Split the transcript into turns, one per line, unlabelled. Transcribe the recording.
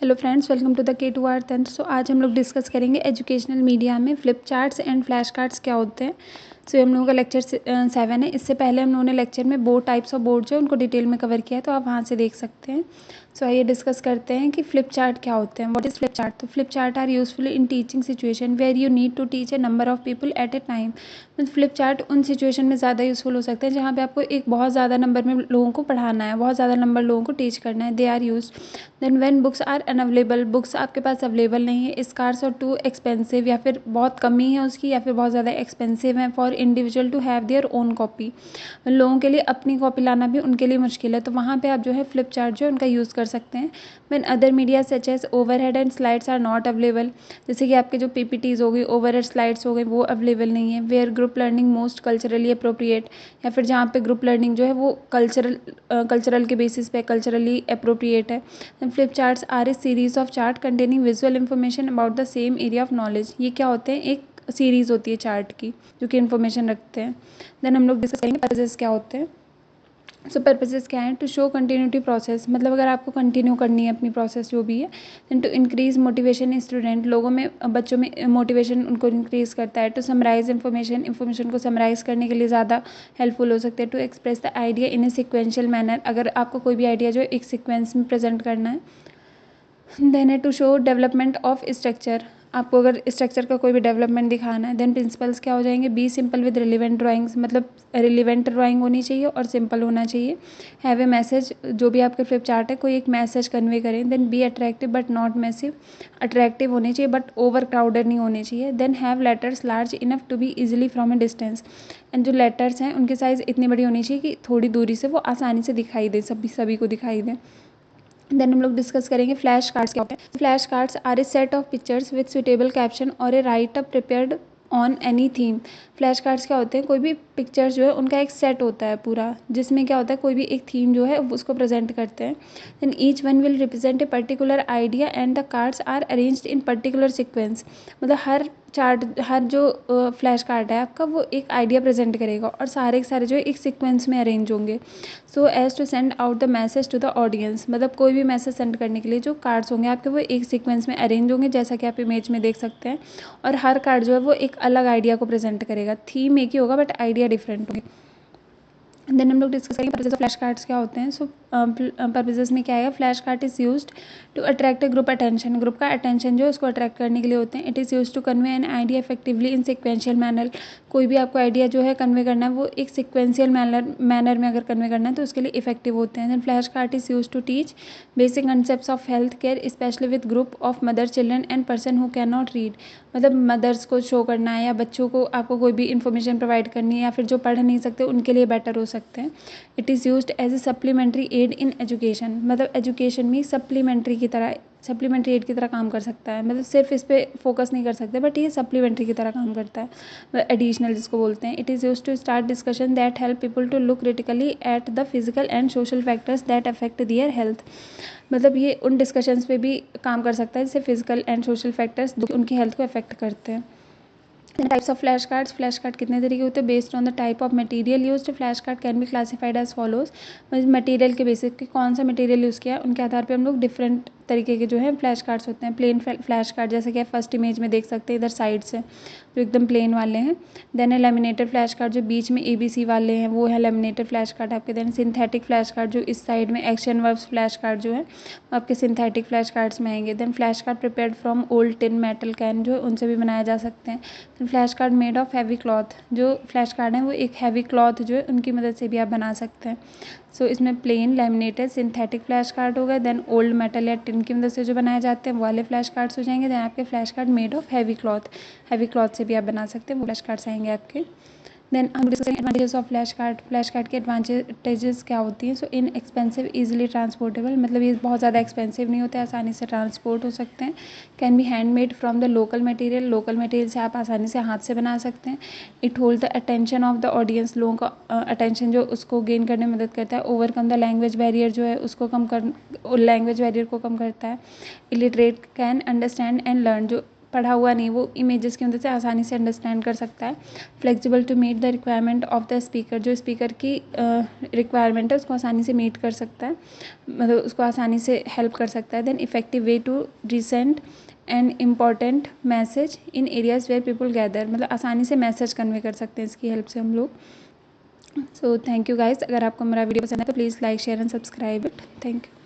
Hello friends, welcome to the K2R Tantra. So आज हम लोग डिस्कस करेंगे एजुकेशनल मीडिया में flip charts and flash cards क्या होते हैं। सो हम लोगों का लेक्चर 7 है। इससे पहले हम लोगों ने लेक्चर में बोर्ड टाइप्स ऑफ बोर्ड जो है उनको डिटेल में कवर किया है, तो आप वहाँ से देख सकते हैं। सो आइए डिस्कस करते हैं कि फ्लिप चार्ट क्या होते हैं। What is flip chart? तो flip chart are useful in teaching situation where you need to teach a number of people at a time. Flip chart उन सिचुएशन में ज़्यादा यूजफुल हो सकते हैं जहाँ पे आपको एक बहुत ज़्यादा नंबर में लोगों को पढ़ाना है, बहुत ज़्यादा नंबर लोगों को टीच करना है। They are used then when books are unavailable, books आपके पास अवेलेबल नहीं है, स्कार्स और टू एक्सपेंसिव, या फिर बहुत कमी है उसकी, या फिर बहुत ज़्यादा एक्सपेंसिव है for individual to have their own copy. लोगों के लिए अपनी कॉपी लाना भी उनके लिए मुश्किल है, तो वहाँ पे आप जो है फ्लिप चार्ट जो है उनका यूज़ कर सकते हैं। When other media such as overhead and slides are not available, जैसे कि आपके जो पीपीटीज हो गई, ओवरहेड स्लाइड्स हो गई, वो अवेलेबल नहीं है। Where group learning most culturally appropriate, या फिर जहाँ पे ग्रुप लर्निंग जो है वो कल्चरल के बेसिस पे कल्चरली अप्रोप्रिएट है। Flip charts are a series of chart containing visual information about the same area of knowledge. ये क्या होते हैं? एक सीरीज होती है चार्ट की जो कि इन्फॉर्मेशन रखते हैं। देन हम लोग डिस्कस करेंगे पर्पसेस क्या होते हैं। सो पर्पसेस क्या है? टू शो कंटिन्यूटी प्रोसेस, मतलब अगर आपको कंटिन्यू करनी है अपनी प्रोसेस जो भी है। Then to increase motivation in student, लोगों में बच्चों में मोटिवेशन उनको इंक्रीज करता है। टू समराइज इन्फॉर्मेशन को समराइज करने के लिए ज़्यादा हेल्पफुल हो सकते हैं। To express the idea in a sequential manner, अगर आपको कोई भी आइडिया जो एक सिक्वेंस में प्रेजेंट करना है। देन है to show development of structure, आपको अगर स्ट्रक्चर का कोई भी डेवलपमेंट दिखाना है। देन प्रिंसिपल्स क्या हो जाएंगे? Be simple with relevant drawings, मतलब रिलीवेंट ड्राइंग होनी चाहिए और सिंपल होना चाहिए। हैव ए मैसेज, जो भी आपके फ्लिप चार्ट है कोई एक मैसेज कन्वे करें। Then be attractive but not massive, attractive होने चाहिए बट ओवर क्राउडेड नहीं होने चाहिए। Then have letters large enough to be easily from a distance, and जो लेटर्स हैं उनकी साइज़ इतनी बड़ी होनी चाहिए कि थोड़ी दूरी से वो आसानी से दिखाई दे, सभी को दिखाई दे। देन हम लोग डिस्कस करेंगे फ्लैश कार्ड्स क्या होते हैं। Flash cards are a set of pictures with suitable caption और a write up prepared on any theme. Flash cards क्या होते हैं? कोई भी पिक्चर्स जो है उनका एक सेट होता है पूरा, जिसमें क्या होता है कोई भी एक थीम जो है उसको प्रेजेंट करते हैं। Then each one will represent a particular idea and the cards are arranged in particular sequence, मतलब हर जो फ्लैश कार्ड है आपका वो एक आइडिया प्रेजेंट करेगा और सारे के सारे जो है एक सिक्वेंस में अरेंज होंगे। So as to send out the message to the audience, मतलब कोई भी मैसेज सेंड करने के लिए जो कार्ड्स होंगे आपके वो एक सीक्वेंस में अरेंज होंगे, जैसा कि आप इमेज में देख सकते हैं। और हर कार्ड जो है वो एक अलग आइडिया को प्रेजेंट करेगा, थीम एक ही होगा बट आइडिया डिफरेंट होंगे। देन हम लोग डिस्कस करेंगे पर्पसेस ऑफ फ्लैश कार्ड्स क्या होते हैं। सो पर्पसेस में क्या आएगा? Flash card is used to attract a group attention, group का अटेंशन जो है उसको अट्रैक्ट करने के लिए होते हैं। It is use to convey an idea effectively in sequential manner, कोई भी आपको आइडिया जो है कन्वे करना है वो एक सिक्वेंशियल मैनर में अगर कन्वे करना है तो उसके लिए इफेक्टिव होते हैं। Then flash card is use to teach basic concept of health care specially with group of mother children and person who can not read, मतलब मदर्स को शो करना है या बच्चों को आपको कोई भी इन्फॉर्मेशन प्रोवाइड करनी है या फिर जो पढ़ नहीं सकते उनके लिए बेटर हो सकते हैं। It is used as a supplementary aid in education, मतलब एजुकेशन में सप्लीमेंट्री एड की तरह काम कर सकता है, मतलब सिर्फ इस पर फोकस नहीं कर सकते बट ये सप्लीमेंट्री की तरह काम करता है, एडिशनल जिसको बोलते हैं। It is used to start discussion that help people to look critically at the physical and social factors that affect their health, मतलब ये उन डिस्कशंस पे भी काम कर सकता है जैसे फिजिकल एंड सोशल फैक्टर्स जो उनकी हेल्थ को अफेक्ट करते हैं। Types of flash cards, flash card कितने तरीके होते हैं? Based on the type of material used flash card can be classified as follows, material के बेसिस पे कौन सा मटेरियल यूज़ किया है उनके आधार पे हम लोग डिफरेंट तरीके के जो है फ्लैश कार्ड्स होते हैं। प्लेन फ्लैश कार्ड, जैसे कि आप फर्स्ट इमेज में देख सकते हैं इधर साइड से जो एकदम प्लेन वाले हैं। देन है लेमिनेटेड फ्लैश कार्ड, जो बीच में ABC वाले हैं वो है लेमिनेटेड फ्लैश कार्ड आपके। देन सिंथेटिक फ्लैश कार्ड, जो इस साइड में एक्शन वर्ब्स फ्लैश कार्ड जो है आपके सिंथेटिक फ्लैश कार्ड्स में आएंगे। Then flash card prepared from old tin metal can, जो उनसे भी बनाए जा सकते हैं। Then flash card made of heavy cloth, जो फ्लैश कार्ड है वो एक हैवी क्लॉथ जो है उनकी मदद से भी आप बना सकते हैं। सो इसमें plain, laminated, synthetic flash card हो गए। देन ओल्ड मेटल या टिन की मदद से जो बनाए जाते हैं वो वाले फ्लैश कार्ड्स हो जाएंगे। देन आपके flash card made of heavy cloth से भी आप बना सकते हैं, वो फ्लैश कार्ड्स आएंगे आपके। देन हम डिस्कस करेंगे एडवांटेजेस ऑफ फ्लैश कार्ड के एडवांटेजेस क्या होती हैं। सो इन एक्सपेंसिव इजीली ट्रांसपोर्टेबल, मतलब ये बहुत ज़्यादा एक्सपेंसिव नहीं होते, आसानी से ट्रांसपोर्ट हो सकते हैं। Can be handmade from the local material से आप आसानी से हाथ से बना सकते हैं। It hold the attention of the audience, लोगों का अटेंशन जो उसको गेन करने में मदद करता है। ओवरकम द लैंग्वेज बैरियर, जो है उसको लैंग्वेज बैरियर को कम करता है। Illiterate can understand and learn, जो पढ़ा हुआ नहीं, वो इमेजेस की मदद से आसानी से अंडरस्टैंड कर सकता है। Flexible to meet the requirement of the speaker, जो स्पीकर की रिक्वायरमेंट है उसको आसानी से मीट कर सकता है, मतलब उसको आसानी से हेल्प कर सकता है। Then effective way to recent and important message in areas where people gather, मतलब आसानी से मैसेज कन्वे कर सकते हैं इसकी हेल्प से हम लोग। सो थैंक यू गाइस, अगर आपको मेरा वीडियो पसंद है तो please like share and subscribe it. Thank you.